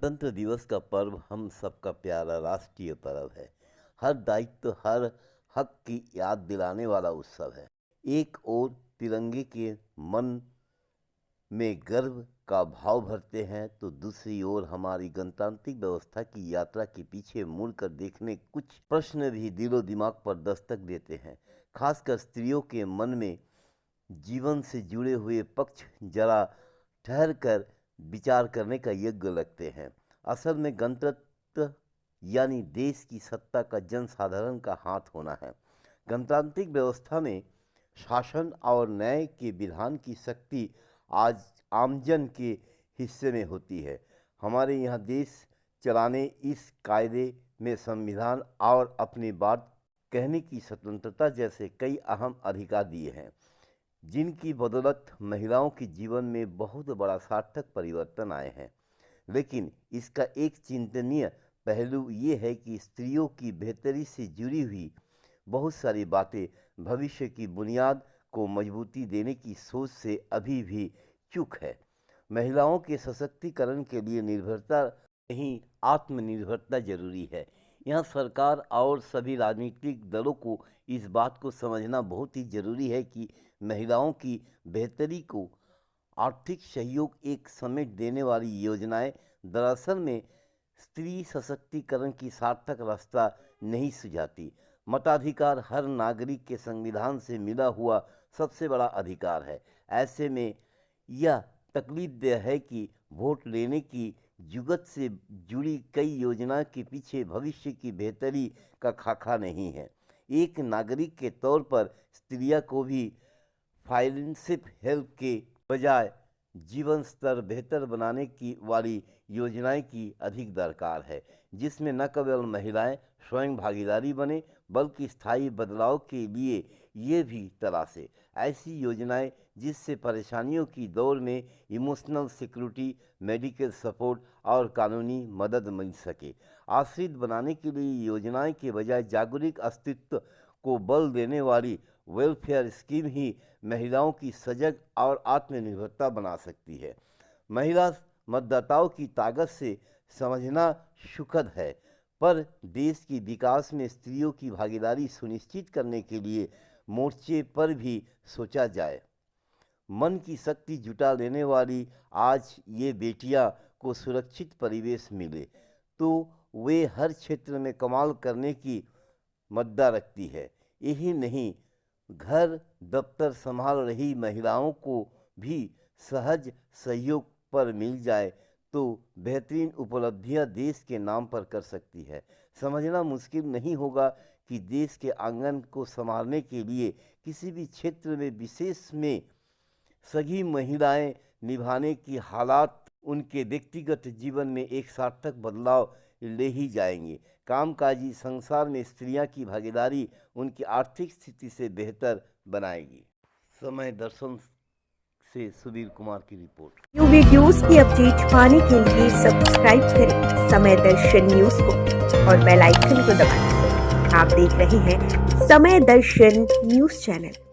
गणतंत्र दिवस का पर्व हम सबका प्यारा राष्ट्रीय पर्व है। हर दायित्व, हर हक की याद दिलाने वाला उत्सव है। एक ओर तिरंगे के मन में गर्व का भाव भरते हैं, तो दूसरी ओर हमारी गणतांत्रिक व्यवस्था की यात्रा के पीछे मुड़कर देखने कुछ प्रश्न भी दिलो दिमाग पर दस्तक देते हैं। खासकर स्त्रियों के मन में जीवन से जुड़े हुए पक्ष जरा ठहर कर विचार करने का योग्य लगते हैं। असल में गणतंत्र यानी देश की सत्ता का जनसाधारण का हाथ होना है। गणतांत्रिक व्यवस्था में शासन और न्याय के विधान की शक्ति आज आमजन के हिस्से में होती है। हमारे यहाँ देश चलाने इस कायदे में संविधान और अपनी बात कहने की स्वतंत्रता जैसे कई अहम अधिकार दिए हैं, जिनकी बदौलत महिलाओं के जीवन में बहुत बड़ा सार्थक परिवर्तन आए हैं। लेकिन इसका एक चिंतनीय पहलू ये है कि स्त्रियों की बेहतरी से जुड़ी हुई बहुत सारी बातें भविष्य की बुनियाद को मजबूती देने की सोच से अभी भी चूक है। महिलाओं के सशक्तिकरण के लिए निर्भरता नहीं, आत्मनिर्भरता जरूरी है। यहाँ सरकार और सभी राजनीतिक दलों को इस बात को समझना बहुत ही जरूरी है कि महिलाओं की बेहतरी को आर्थिक सहयोग एक समेट देने वाली योजनाएं दरअसल में स्त्री सशक्तिकरण की सार्थक रास्ता नहीं सुझाती। मताधिकार हर नागरिक के संविधान से मिला हुआ सबसे बड़ा अधिकार है। ऐसे में यह तकलीफदेह है कि वोट लेने की जुगत से जुड़ी कई योजनाओं के पीछे भविष्य की बेहतरी का खाका नहीं है। एक नागरिक के तौर पर स्त्रियां को भी फाइनेंशियल हेल्प के बजाय जीवन स्तर बेहतर बनाने की वाली योजनाएं की अधिक दरकार है, जिसमें न केवल महिलाएं स्वयं भागीदारी बने बल्कि स्थायी बदलाव के लिए ये भी तलाशे ऐसी योजनाएं जिससे परेशानियों की दौर में इमोशनल सिक्योरिटी, मेडिकल सपोर्ट और कानूनी मदद मिल सके। आश्रित बनाने के लिए योजनाएं के बजाय जागरूक अस्तित्व को बल देने वाली वेलफेयर स्कीम ही महिलाओं की सजग और आत्मनिर्भरता बना सकती है। महिला मतदाताओं की ताकत से समझना सुखद है, पर देश की विकास में स्त्रियों की भागीदारी सुनिश्चित करने के लिए मोर्चे पर भी सोचा जाए। मन की शक्ति जुटा लेने वाली आज ये बेटियां को सुरक्षित परिवेश मिले तो वे हर क्षेत्र में कमाल करने की मद्दा रखती है। यही नहीं, घर दफ्तर संभाल रही महिलाओं को भी सहज सहयोग पर मिल जाए तो बेहतरीन उपलब्धियां देश के नाम पर कर सकती है। समझना मुश्किल नहीं होगा कि देश के आंगन को संभालने के लिए किसी भी क्षेत्र में विशेष में सभी महिलाएं निभाने की हालात उनके व्यक्तिगत जीवन में एक सार्थक बदलाव ले ही जाएंगे। कामकाजी संसार में स्त्रियां की भागीदारी उनकी आर्थिक स्थिति से बेहतर बनाएगी। समय दर्शन से सुधीर कुमार की रिपोर्ट। न्यू वीडियोस की अपडेट पाने के लिए सब्सक्राइब करें समय दर्शन न्यूज को और बेल आइकन को दबाएं। आप देख रहे हैं समय दर्शन न्यूज चैनल।